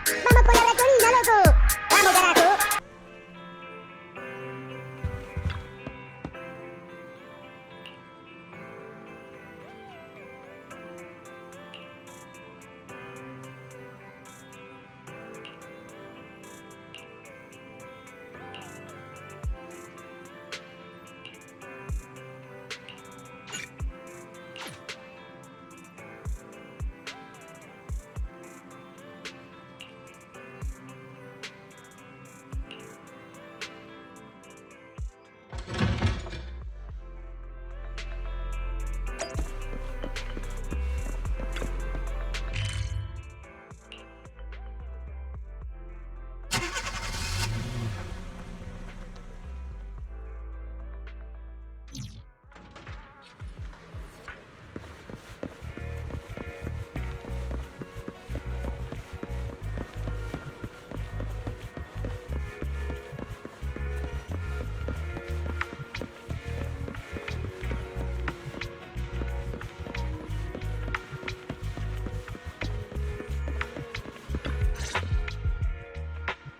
¡Vamos con la ratonina, loco! ¡Vamos, carajo!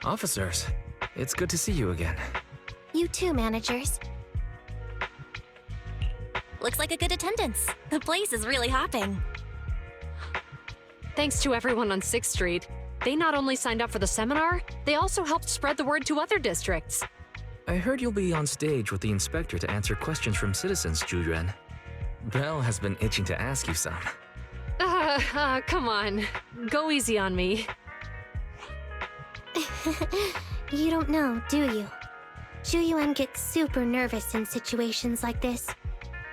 Officers, it's good to see you again. You too, managers. Looks like a good attendance. The place is really hopping. Thanks to everyone on 6th Street. They not only signed up for the seminar, they also helped spread the word to other districts. I heard you'll be on stage with the inspector to answer questions from citizens, Zhu. Belle has been itching to ask you some. Come on. Go easy on me. You don't know, do you? Zhu gets super nervous in situations like this.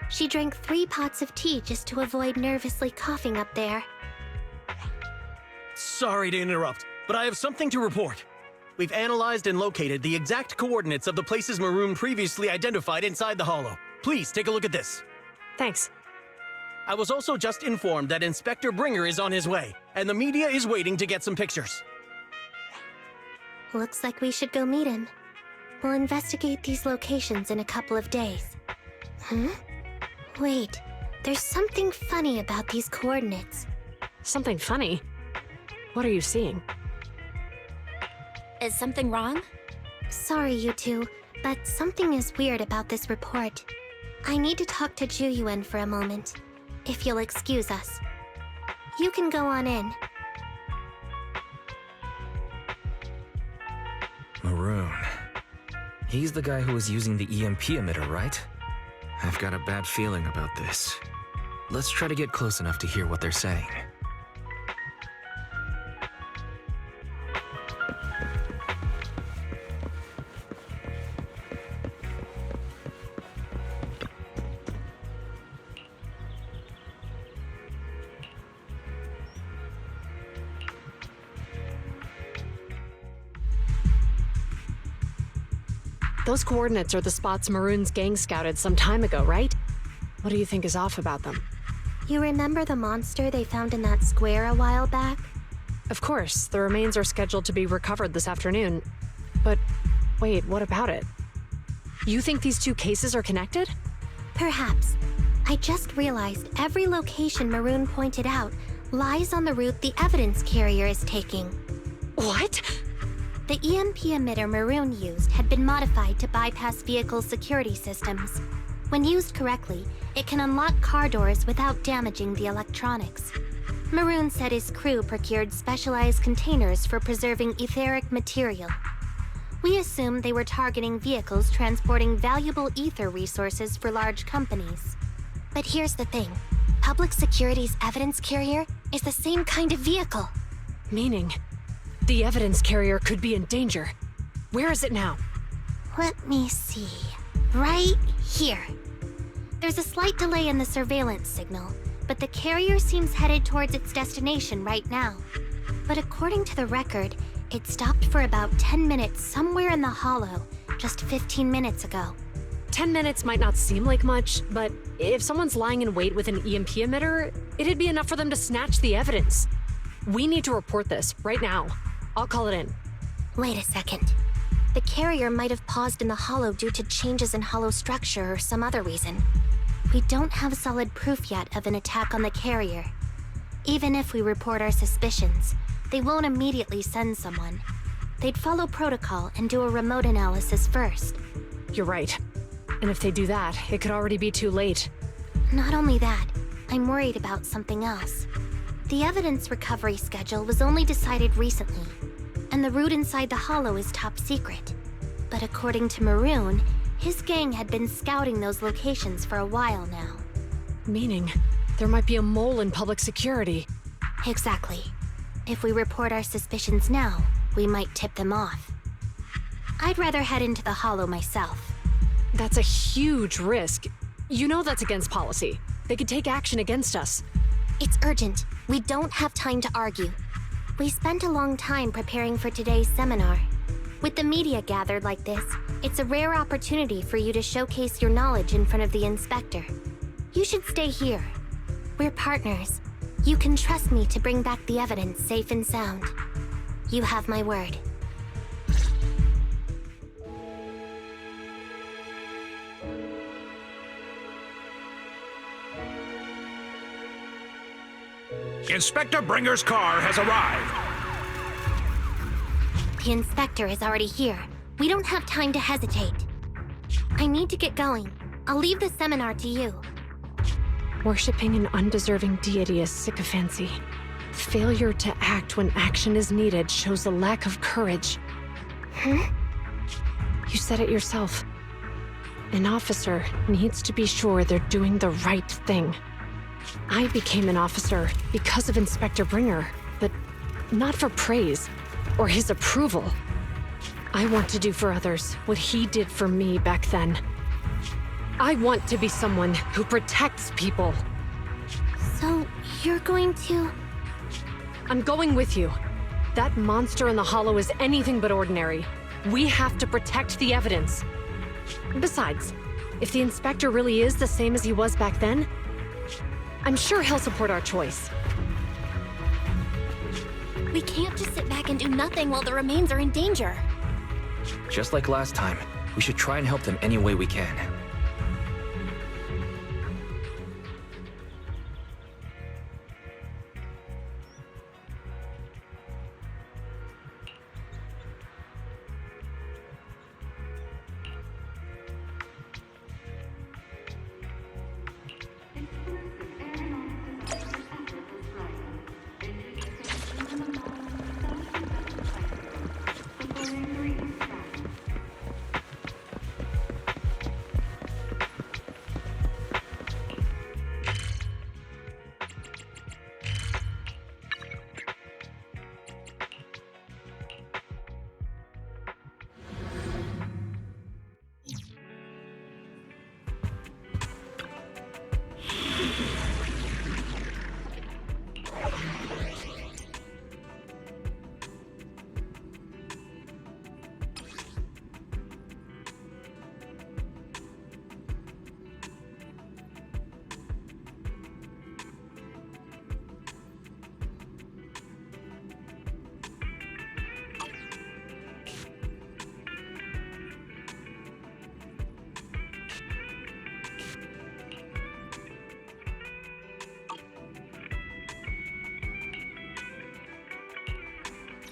She drank 3 pots of tea just to avoid nervously coughing up there. Sorry to interrupt, but I have something to report. We've analyzed and located the exact coordinates of the places Maroon previously identified inside the hollow. Please take a look at this. Thanks. I was also just informed that Inspector Bringer is on his way, and the media is waiting to get some pictures. Looks like we should go meet him. We'll investigate these locations in a couple of days. Huh? Wait, there's something funny about these coordinates. Something funny? What are you seeing? Is something wrong? Sorry, you two, but something is weird about this report. I need to talk to Zhu for a moment, if you'll excuse us. You can go on in. Maroon. He's the guy who was using the EMP emitter, right? I've got a bad feeling about this. Let's try to get close enough to hear what they're saying. Those coordinates are the spots Maroon's gang scouted some time ago, right? What do you think is off about them? You remember the monster they found in that square a while back? Of course, the remains are scheduled to be recovered this afternoon. But wait, what about it? You think these 2 cases are connected? Perhaps. I just realized every location Maroon pointed out lies on the route the evidence carrier is taking. What? The EMP emitter Maroon used had been modified to bypass vehicle security systems. When used correctly, it can unlock car doors without damaging the electronics. Maroon said his crew procured specialized containers for preserving etheric material. We assumed they were targeting vehicles transporting valuable ether resources for large companies. But here's the thing. Public Security's evidence carrier is the same kind of vehicle. Meaning, the evidence carrier could be in danger. Where is it now? Let me see. Right here. There's a slight delay in the surveillance signal, but the carrier seems headed towards its destination right now. But according to the record, it stopped for about 10 minutes somewhere in the hollow, just 15 minutes ago. 10 minutes might not seem like much, but if someone's lying in wait with an EMP emitter, it'd be enough for them to snatch the evidence. We need to report this right now. I'll call it in. Wait a second. The carrier might have paused in the hollow due to changes in hollow structure or some other reason. We don't have solid proof yet of an attack on the carrier. Even if we report our suspicions, they won't immediately send someone. They'd follow protocol and do a remote analysis first. You're right. And if they do that, it could already be too late. Not only that, I'm worried about something else. The evidence recovery schedule was only decided recently, and the route inside the hollow is top secret. But according to Maroon, his gang had been scouting those locations for a while now. Meaning, there might be a mole in public security. Exactly. If we report our suspicions now, we might tip them off. I'd rather head into the hollow myself. That's a huge risk. You know that's against policy. They could take action against us. It's urgent. We don't have time to argue. We spent a long time preparing for today's seminar. With the media gathered like this, it's a rare opportunity for you to showcase your knowledge in front of the inspector. You should stay here. We're partners. You can trust me to bring back the evidence safe and sound. You have my word. Inspector Bringer's car has arrived. The inspector is already here. We don't have time to hesitate. I need to get going. I'll leave the seminar to you. Worshipping an undeserving deity is sycophancy. Failure to act when action is needed shows a lack of courage. Huh? You said it yourself. An officer needs to be sure they're doing the right thing. I became an officer because of Inspector Bringer, but not for praise or his approval. I want to do for others what he did for me back then. I want to be someone who protects people. So, you're going to... I'm going with you. That monster in the hollow is anything but ordinary. We have to protect the evidence. Besides, if the inspector really is the same as he was back then, I'm sure he'll support our choice. We can't just sit back and do nothing while the remains are in danger. Just like last time, we should try and help them any way we can.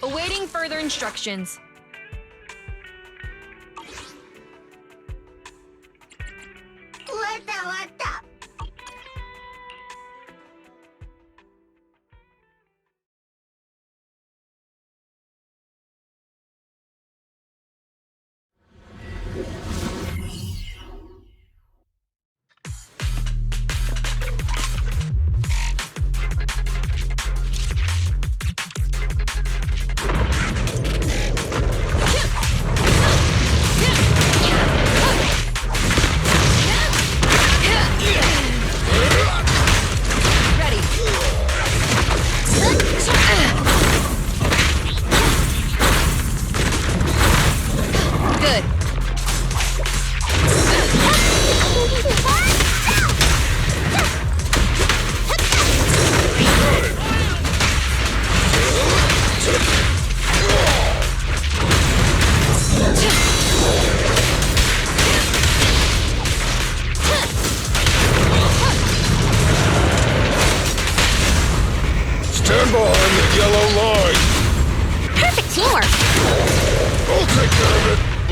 Awaiting further instructions.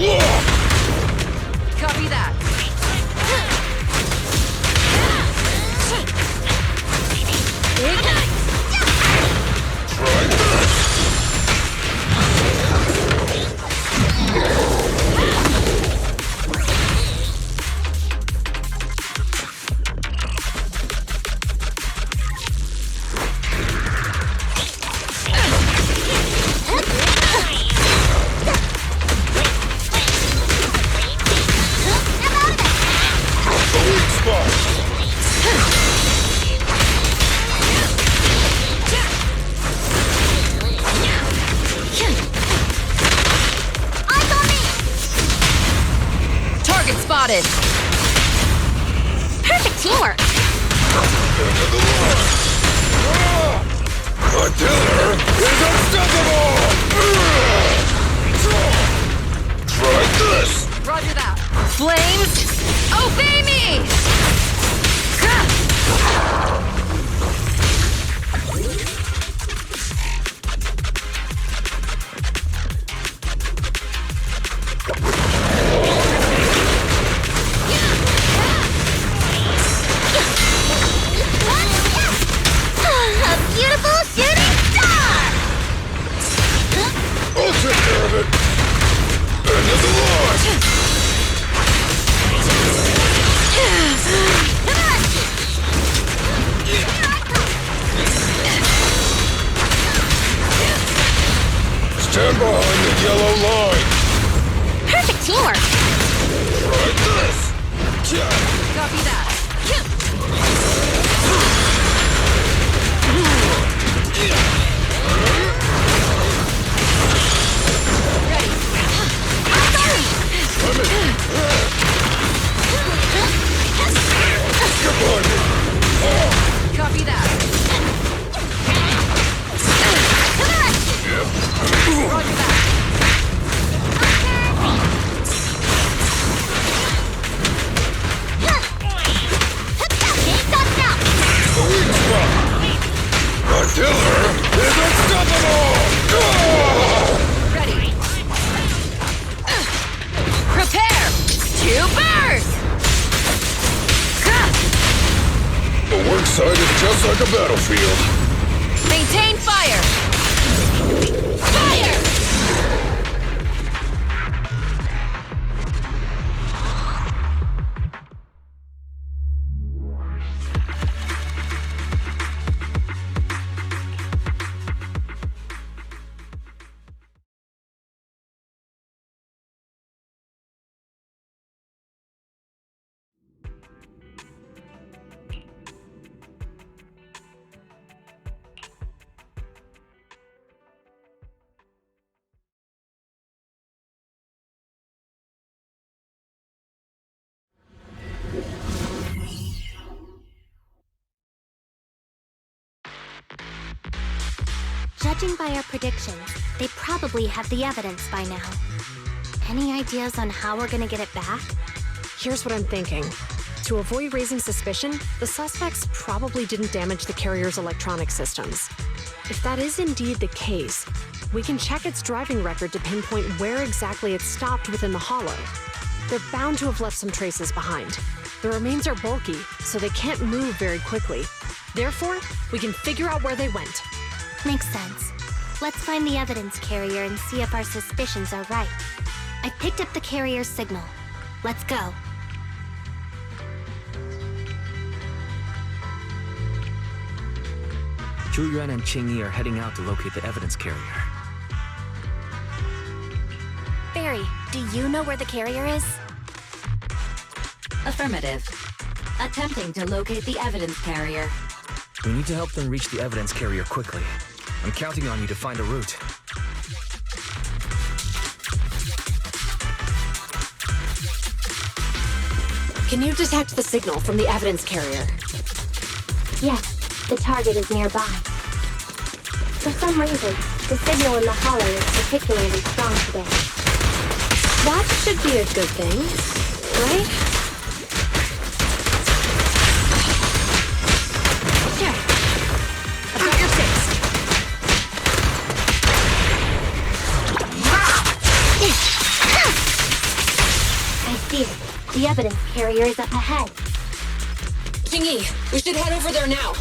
Copy that. Spotted. Perfect teamwork. Attila is unstoppable! Try this! Roger that. Flames, obey me! Stand behind the yellow line! Perfect teamwork. Try this! Copy that. Copy that. Roger that. Attila is unstoppable! Ready. Prepare to burst! The work site is just like a battlefield. Maintain fire! Fire! Judging by our predictions, they probably have the evidence by now. Any ideas on how we're gonna get it back? Here's what I'm thinking. To avoid raising suspicion, the suspects probably didn't damage the carrier's electronic systems. If that is indeed the case, we can check its driving record to pinpoint where exactly it stopped within the hollow. They're bound to have left some traces behind. The remains are bulky, so they can't move very quickly. Therefore, we can figure out where they went. Makes sense. Let's find the evidence carrier and see if our suspicions are right. I picked up the carrier's signal. Let's go. Zhu Yuan and Qing Yi are heading out to locate the evidence carrier. Barry, do you know where the carrier is? Affirmative. Attempting to locate the evidence carrier. We need to help them reach the evidence carrier quickly. I'm counting on you to find a route. Can you detect the signal from the evidence carrier? Yes, the target is nearby. For some reason, the signal in the hollow is particularly strong today. That should be a good thing, right? Here. I've got your six. see it. The evidence carrier is up ahead. Jingyi, we should head over there now.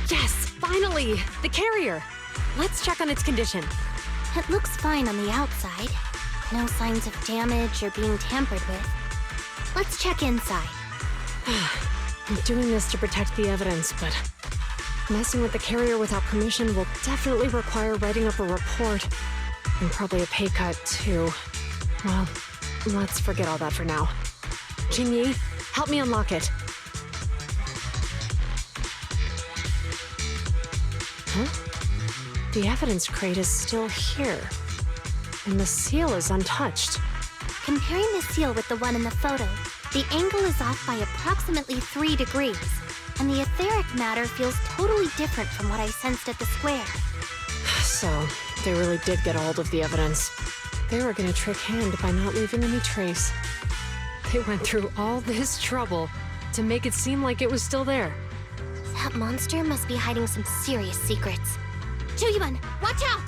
Yes, finally! The carrier! Let's check on its condition. It looks fine on the outside. No signs of damage or being tampered with. Let's check inside. I'm doing this to protect the evidence, but messing with the carrier without permission will definitely require writing up a report. And probably a pay cut, too. Well, let's forget all that for now. Jingyi, help me unlock it. Huh? The evidence crate is still here. And the seal is untouched. Comparing the seal with the one in the photo, the angle is off by approximately 3 degrees, and the etheric matter feels totally different from what I sensed at the square. So, they really did get a hold of the evidence. They were gonna trick Hand by not leaving any trace. They went through all this trouble to make it seem like it was still there. That monster must be hiding some serious secrets. Chuyuan, watch out!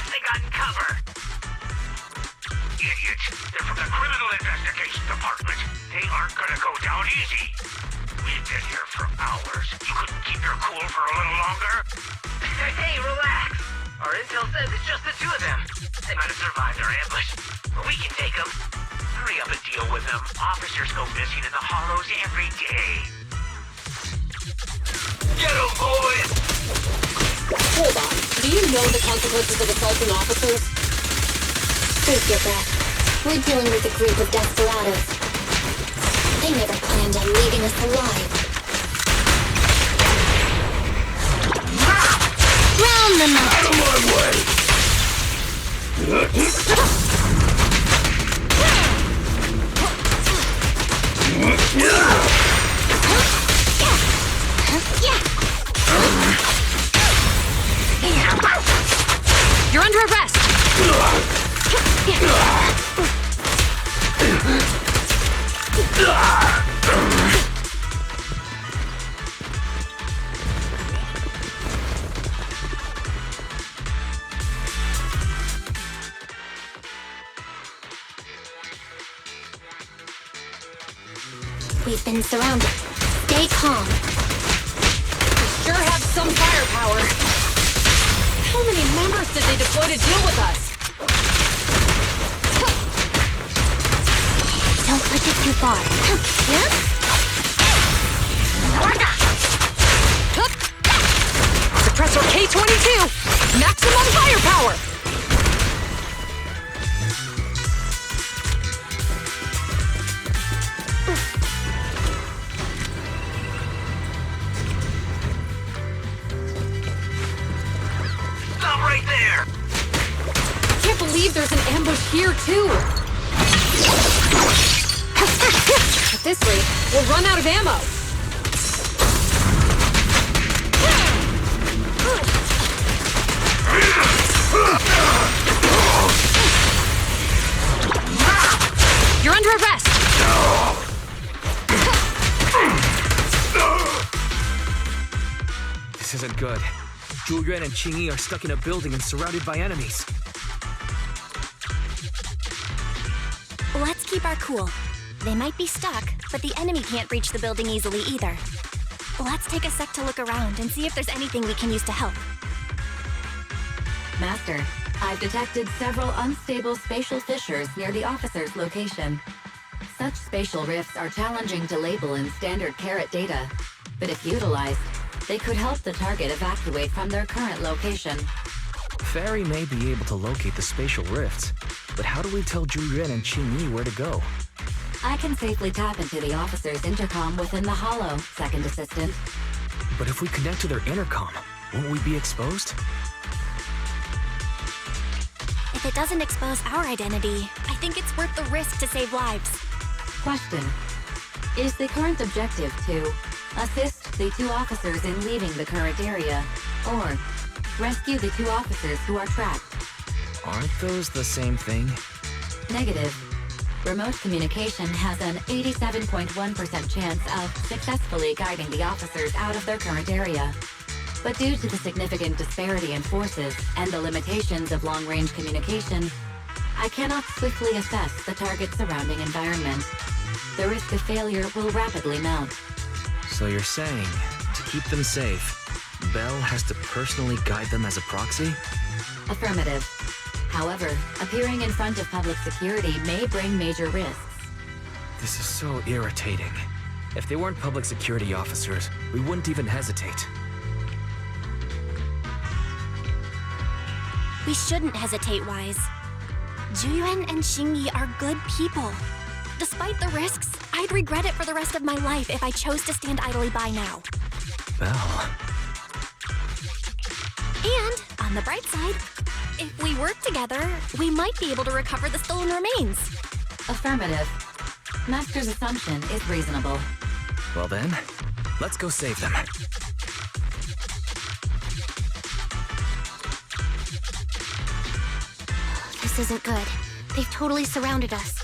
They got cover. Idiots. They're from the Criminal Investigation Department. They aren't gonna go down easy. We've been here for hours. You couldn't keep your cool for a little longer? Hey, relax. Our intel says it's just the two of them. They might have survived our ambush, but we can take them. Hurry up and deal with them. Officers go missing in the hollows every day. Get them, boys! Hold on. Do you know the consequences of assaulting officers? Forget that. We're dealing with a group of desperados. They never planned on leaving us alive. Round them up! Out of my way! You're under arrest! We've been surrounded. Stay calm. Sure have some firepower. How many members did they deploy to deal with us? Don't push it too far. Suppressor K-22! Maximum firepower! Stop right there! Can't believe there's an ambush here, too! At this rate, we'll run out of ammo! You're under arrest! This isn't good. Julian and Qingyi are stuck in a building and surrounded by enemies. Let's keep our cool. They might be stuck, but the enemy can't reach the building easily either. Let's take a sec to look around and see if there's anything we can use to help. Master, I've detected several unstable spatial fissures near the officer's location. Such spatial rifts are challenging to label in standard carat data, but if utilized, they could help the target evacuate from their current location. Fairy may be able to locate the spatial rifts, but how do we tell Julian and Qingyi where to go? I can safely tap into the officer's intercom within the hollow, Second Assistant. But if we connect to their intercom, won't we be exposed? If it doesn't expose our identity, I think it's worth the risk to save lives. Question. Is the current objective to assist the 2 officers in leaving the current area, or rescue the 2 officers who are trapped? Aren't those the same thing? Negative. Remote communication has an 87.1% chance of successfully guiding the officers out of their current area. But due to the significant disparity in forces and the limitations of long-range communication, I cannot swiftly assess the target's surrounding environment. The risk of failure will rapidly mount. So you're saying, to keep them safe, Bell has to personally guide them as a proxy? Affirmative. However, appearing in front of public security may bring major risks. This is so irritating. If they weren't public security officers, we wouldn't even hesitate. We shouldn't hesitate, Wise. Juyuan and Xingyi are good people. Despite the risks, I'd regret it for the rest of my life if I chose to stand idly by now. Bell. And, on the bright side, if we work together, we might be able to recover the stolen remains. Affirmative. Master's assumption is reasonable. Well then, let's go save them. This isn't good. They've totally surrounded us.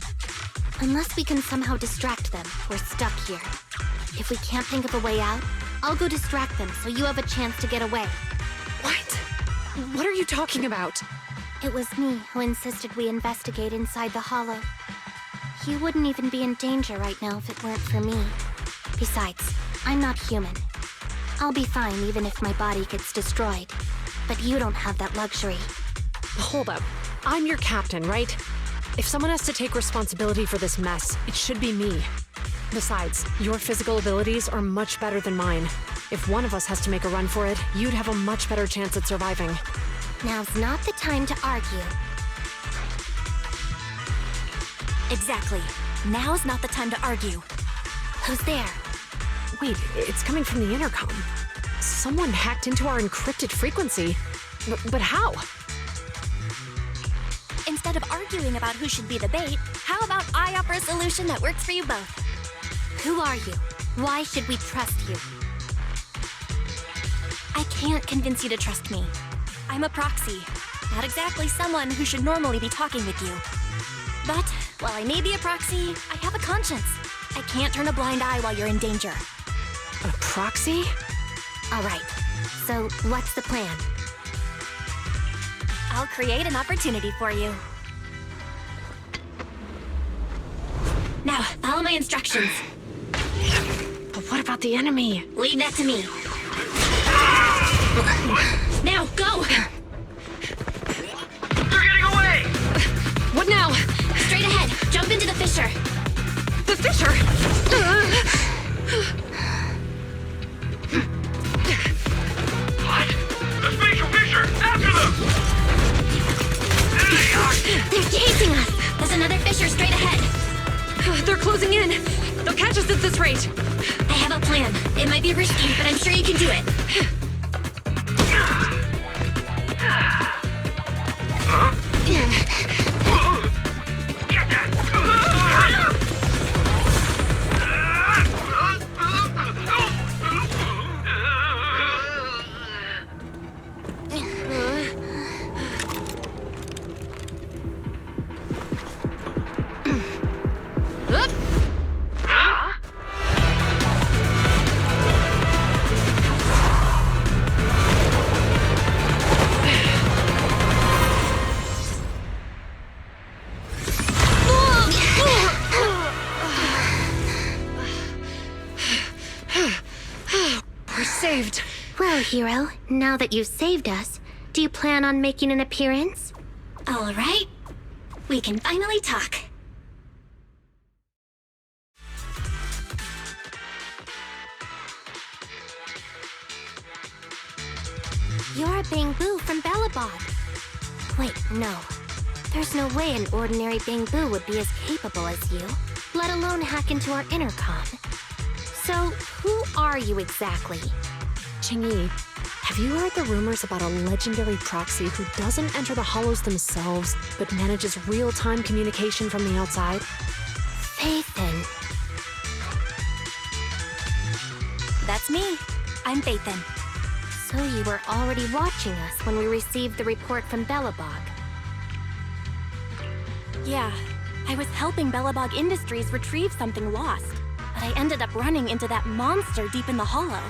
Unless we can somehow distract them, we're stuck here. If we can't think of a way out, I'll go distract them so you have a chance to get away. What? What are you talking about? It was me who insisted we investigate inside the hollow. You wouldn't even be in danger right now if it weren't for me. Besides, I'm not human. I'll be fine even if my body gets destroyed. But you don't have that luxury. Hold up. I'm your captain, right? If someone has to take responsibility for this mess, it should be me. Besides, your physical abilities are much better than mine. If one of us has to make a run for it, you'd have a much better chance at surviving. Now's not the time to argue. Exactly. Now's not the time to argue. Who's there? Wait, it's coming from the intercom. Someone hacked into our encrypted frequency. But how? Instead of arguing about who should be the bait, how about I offer a solution that works for you both? Who are you? Why should we trust you? I can't convince you to trust me. I'm a proxy, not exactly someone who should normally be talking with you. But while I may be a proxy, I have a conscience. I can't turn a blind eye while you're in danger. A proxy? All right. So, what's the plan? I'll create an opportunity for you. Now, follow my instructions. But what about the enemy? Leave that to me. Now, go! They're getting away! What now? Straight ahead. Jump into the fissure. The fissure? What? The spatial fissure! After them! There they are! They're chasing us! There's another fissure straight ahead. They're closing in. They'll catch us at this rate. I have a plan. It might be risky, but I'm sure you can do it. Get that! Saved. Well, hero, now that you've saved us, do you plan on making an appearance? All right. We can finally talk. You're a Bangbu from Belobog. Wait, no. There's no way an ordinary Bangbu would be as capable as you, let alone hack into our intercom. So, who are you exactly? Qingyi, have you heard the rumors about a legendary proxy who doesn't enter the hollows themselves, but manages real-time communication from the outside? Faithin. That's me. I'm Faithin. So you were already watching us when we received the report from Belobog. Yeah, I was helping Bellabog Industries retrieve something lost, but I ended up running into that monster deep in the hollow.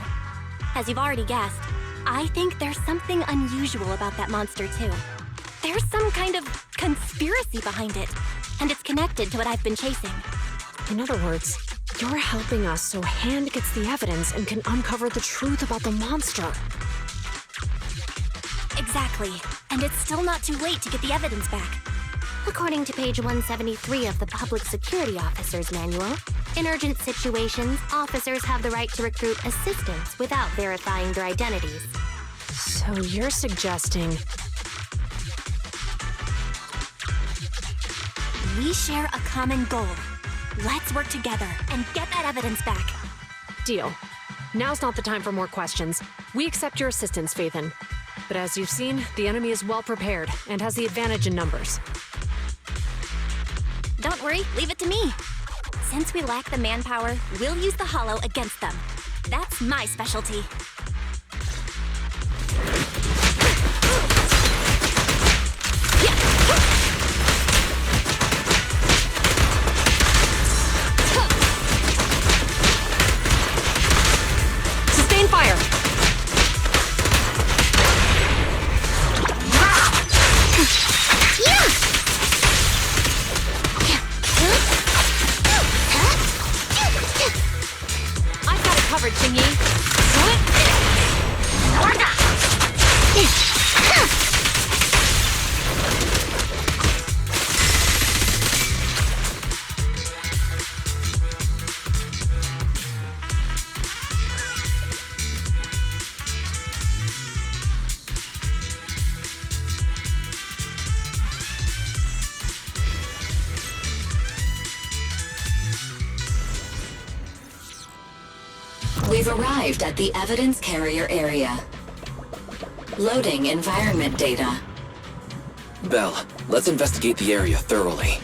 As you've already guessed, I think there's something unusual about that monster too. There's some kind of conspiracy behind it, and it's connected to what I've been chasing. In other words, you're helping us so Hand gets the evidence and can uncover the truth about the monster. Exactly, and it's still not too late to get the evidence back. According to page 173 of the Public Security Officer's Manual, in urgent situations, officers have the right to recruit assistants without verifying their identities. So you're suggesting... We share a common goal. Let's work together and get that evidence back. Deal. Now's not the time for more questions. We accept your assistance, Phaethon. But as you've seen, the enemy is well prepared and has the advantage in numbers. Don't worry, leave it to me. Since we lack the manpower, we'll use the hollow against them. That's my specialty. Sustain fire! I've got it covered, Xingyi. We've arrived at the evidence carrier area. Loading environment data. Belle, let's investigate the area thoroughly.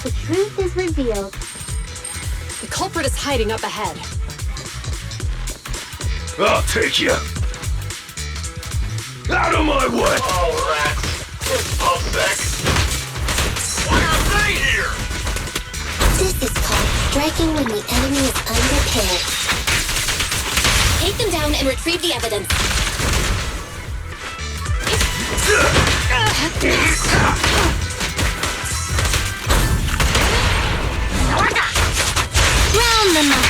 The truth is revealed. The culprit is hiding up ahead. I'll take you. Out of my way! Oh, rats. This pulsec. Why are they here? This is called striking when the enemy is unprepared. Take them down and retrieve the evidence. Round them up.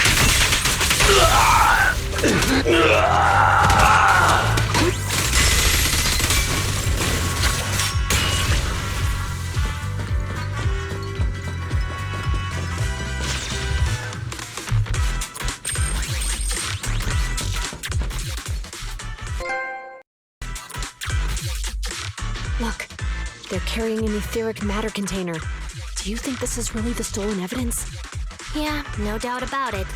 Look, they're carrying an etheric matter container. Do you think this is really the stolen evidence? Yeah, no doubt about it.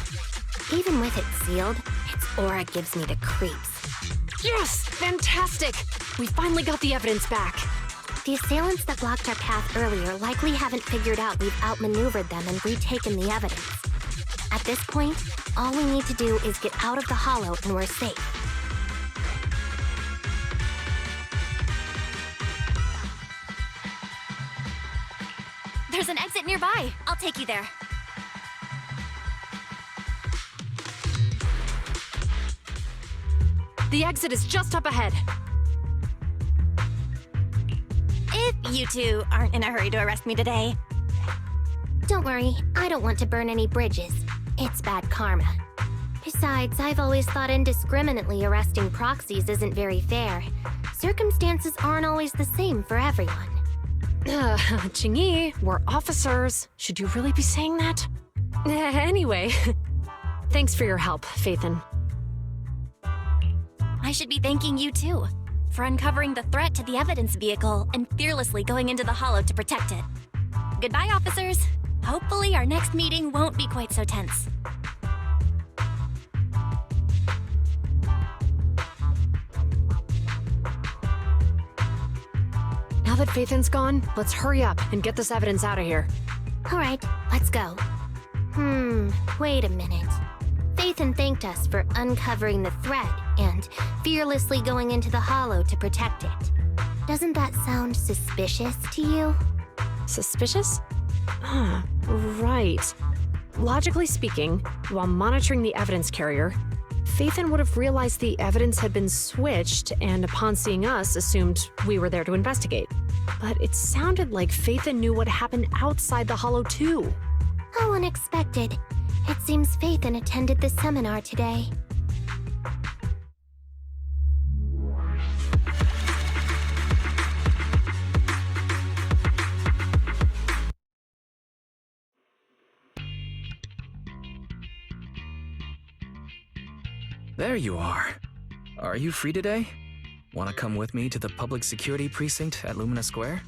Even with it sealed, its aura gives me the creeps. Yes! Fantastic! We finally got the evidence back. The assailants that blocked our path earlier likely haven't figured out we've outmaneuvered them and retaken the evidence. At this point, all we need to do is get out of the hollow and we're safe. There's an exit nearby. I'll take you there. The exit is just up ahead. If you two aren't in a hurry to arrest me today. Don't worry, I don't want to burn any bridges. It's bad karma. Besides, I've always thought indiscriminately arresting proxies isn't very fair. Circumstances aren't always the same for everyone. Qingyi, we're officers. Should you really be saying that? Anyway, thanks for your help, Faithin. I should be thanking you too, for uncovering the threat to the evidence vehicle and fearlessly going into the hollow to protect it. Goodbye, officers. Hopefully our next meeting won't be quite so tense. Now that Faithin's gone, let's hurry up and get this evidence out of here. All right, let's go. Wait a minute. Faithin thanked us for uncovering the threat and fearlessly going into the hollow to protect it. Doesn't that sound suspicious to you? Suspicious? Right. Logically speaking, while monitoring the evidence carrier, Faithin would have realized the evidence had been switched and upon seeing us assumed we were there to investigate. But it sounded like Faithin knew what happened outside the hollow too. How unexpected. It seems Faithin attended the seminar today. There you are. Are you free today? Want to come with me to the public security precinct at Lumina Square?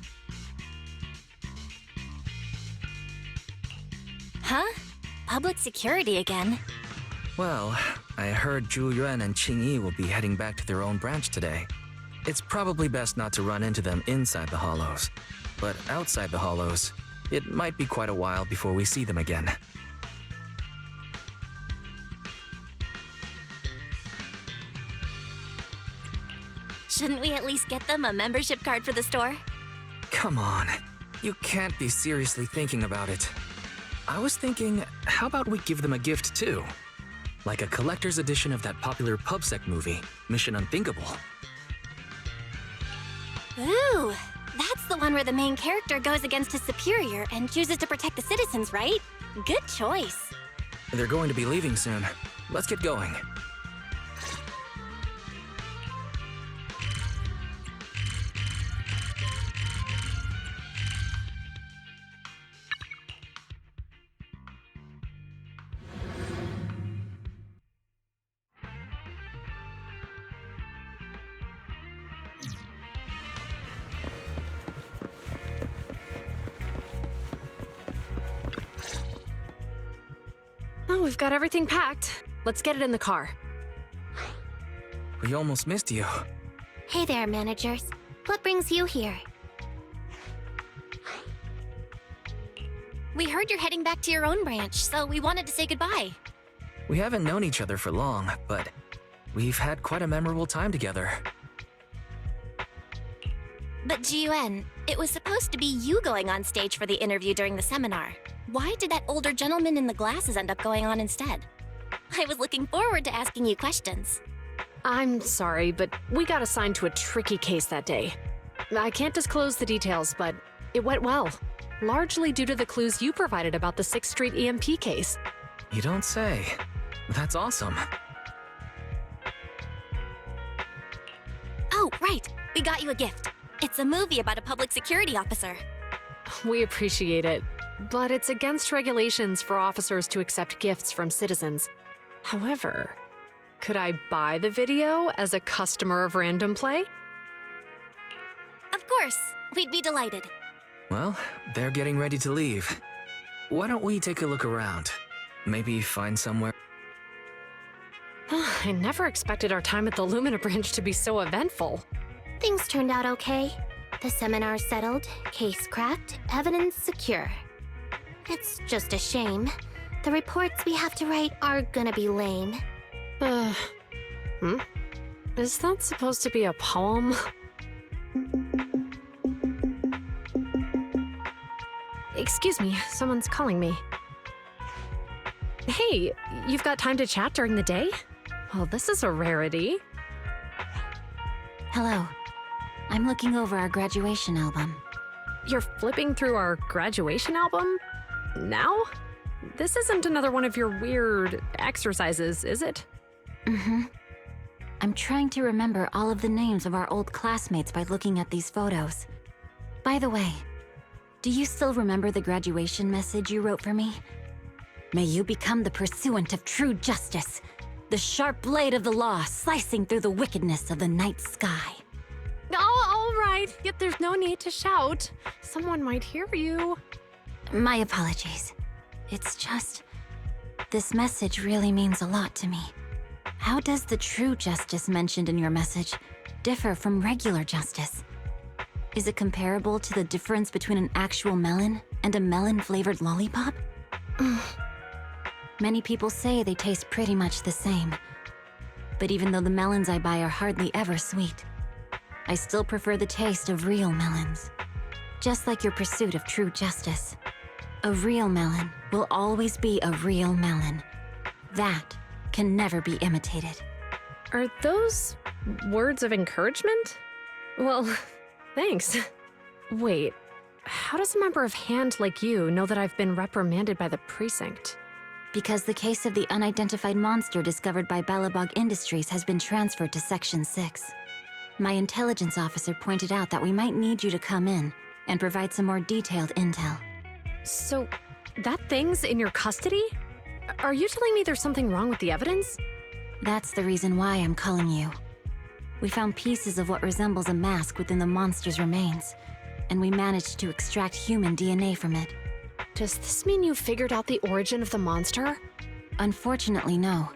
Huh? Public security again? Well, I heard Zhu Yuan and Qingyi will be heading back to their own branch today. It's probably best not to run into them inside the hollows. But outside the hollows, it might be quite a while before we see them again. Shouldn't we at least get them a membership card for the store? Come on. You can't be seriously thinking about it. I was thinking, how about we give them a gift too? Like a collector's edition of that popular PubSec movie, Mission Unthinkable. Ooh, that's the one where the main character goes against his superior and chooses to protect the citizens, right? Good choice. They're going to be leaving soon. Let's get going. Oh, we've got everything packed. Let's get it in the car. We almost missed you. Hey there, managers. What brings you here? We heard you're heading back to your own branch, so we wanted to say goodbye. We haven't known each other for long, but we've had quite a memorable time together. But Jiuen, it was supposed to be you going on stage for the interview during the seminar. Why did that older gentleman in the glasses end up going on instead? I was looking forward to asking you questions. I'm sorry, but we got assigned to a tricky case that day. I can't disclose the details, but it went well. Largely due to the clues you provided about the 6th Street EMP case. You don't say. That's awesome. Oh, right. We got you a gift. It's a movie about a public security officer. We appreciate it, but it's against regulations for officers to accept gifts from citizens. However, could I buy the video as a customer of Random Play? Of course. We'd be delighted. Well, they're getting ready to leave. Why don't we take a look around? Maybe find somewhere. I never expected our time at the Lumina branch to be so eventful. Things turned out okay. The seminar settled, case cracked, evidence secure. It's just a shame. The reports we have to write are gonna be lame. Is that supposed to be a poem? Excuse me, someone's calling me. Hey, you've got time to chat during the day? Well, this is a rarity. Hello. I'm looking over our graduation album. You're flipping through our graduation album? Now? This isn't another one of your weird exercises, is it? Mm-hmm. I'm trying to remember all of the names of our old classmates by looking at these photos. By the way, do you still remember the graduation message you wrote for me? May you become the pursuant of true justice, the sharp blade of the law slicing through the wickedness of the night sky. Oh, all right. Yet there's no need to shout. Someone might hear you. My apologies. It's just... this message really means a lot to me. How does the true justice mentioned in your message differ from regular justice? Is it comparable to the difference between an actual melon and a melon-flavored lollipop? Many people say they taste pretty much the same. But even though the melons I buy are hardly ever sweet, I still prefer the taste of real melons. Just like your pursuit of true justice. A real melon will always be a real melon. That can never be imitated. Are those words of encouragement? Well, thanks. Wait, how does a member of HAND like you know that I've been reprimanded by the precinct? Because the case of the unidentified monster discovered by Balabog Industries has been transferred to Section 6. My intelligence officer pointed out that we might need you to come in and provide some more detailed intel. So, that thing's in your custody? Are you telling me there's something wrong with the evidence? That's the reason why I'm calling you. We found pieces of what resembles a mask within the monster's remains, and we managed to extract human DNA from it. Does this mean you figured out the origin of the monster? Unfortunately, no.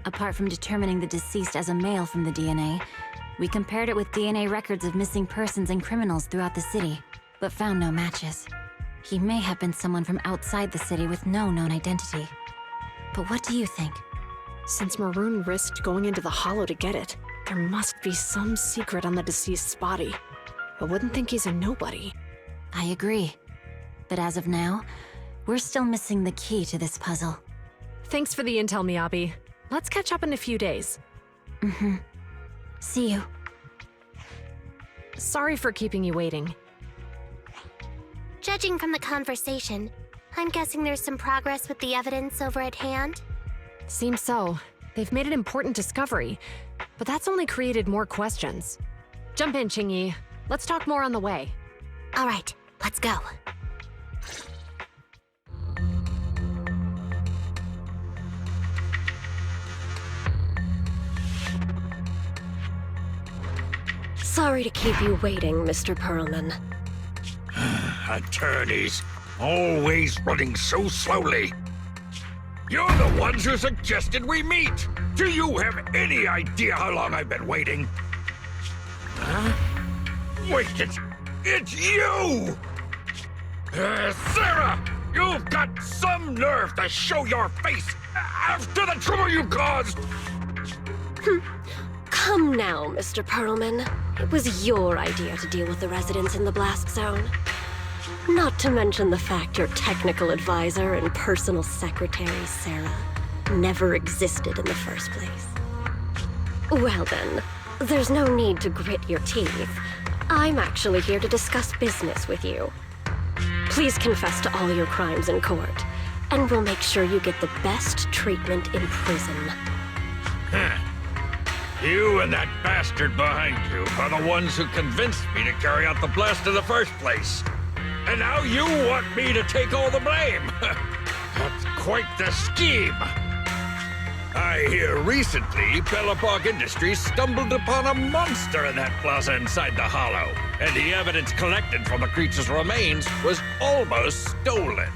Apart from determining the deceased as a male from the DNA, we compared it with DNA records of missing persons and criminals throughout the city, but found no matches. He may have been someone from outside the city with no known identity. But what do you think? Since Maroon risked going into the Hollow to get it, there must be some secret on the deceased's body. I wouldn't think he's a nobody. I agree. But as of now, we're still missing the key to this puzzle. Thanks for the intel, Miyabi. Let's catch up in a few days. Mm-hmm. See you. Sorry for keeping you waiting. Judging from the conversation, I'm guessing there's some progress with the evidence over at HAND? Seems so. They've made an important discovery, but that's only created more questions. Jump in, Qingyi. Let's talk more on the way. All right, let's go. Sorry to keep you waiting, Mr. Perlman. Attorneys, always running so slowly. You're the ones who suggested we meet. Do you have any idea how long I've been waiting? Huh? Wait, it's you! Sarah! You've got some nerve to show your face after the trouble you caused! Come now, Mr. Perlman. It was your idea to deal with the residents in the blast zone. Not to mention the fact your technical advisor and personal secretary, Sarah, never existed in the first place. Well then, there's no need to grit your teeth. I'm actually here to discuss business with you. Please confess to all your crimes in court, and we'll make sure you get the best treatment in prison. You and that bastard behind you are the ones who convinced me to carry out the blast in the first place. And now you want me to take all the blame. That's quite the scheme. I hear recently Bellabog Industries stumbled upon a monster in that plaza inside the hollow, and the evidence collected from the creature's remains was almost stolen.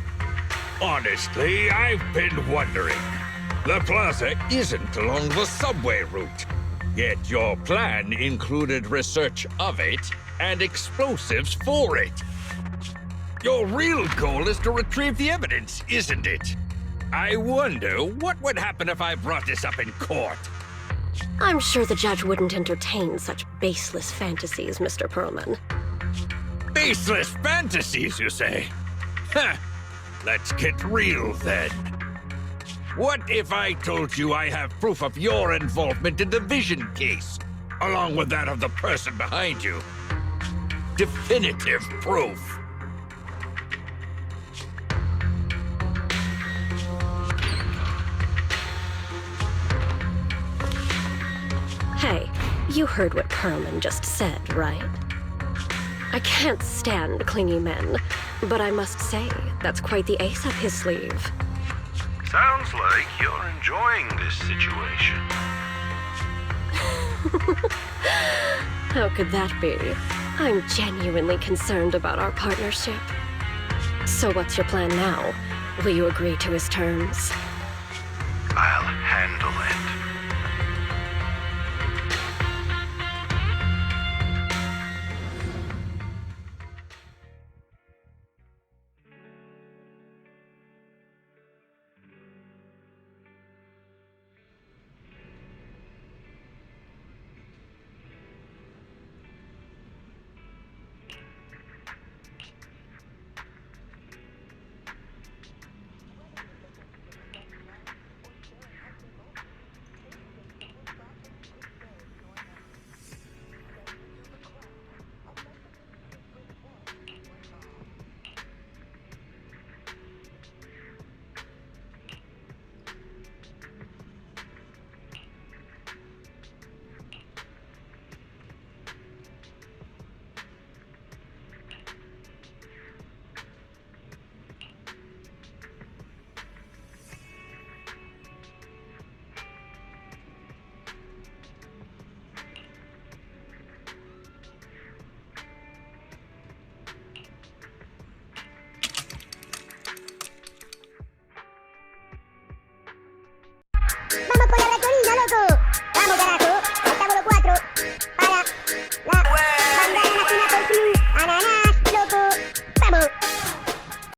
Honestly, I've been wondering. The plaza isn't along the subway route, yet your plan included research of it and explosives for it. Your real goal is to retrieve the evidence, isn't it? I wonder what would happen if I brought this up in court. I'm sure the judge wouldn't entertain such baseless fantasies, Mr. Perlman. Baseless fantasies, you say? Huh. Let's get real, then. What if I told you I have proof of your involvement in the Vision case, along with that of the person behind you? Definitive proof. Hey, you heard what Perlman just said, right? I can't stand clingy men, but I must say, that's quite the ace up his sleeve. Sounds like you're enjoying this situation. How could that be? I'm genuinely concerned about our partnership. So what's your plan now? Will you agree to his terms?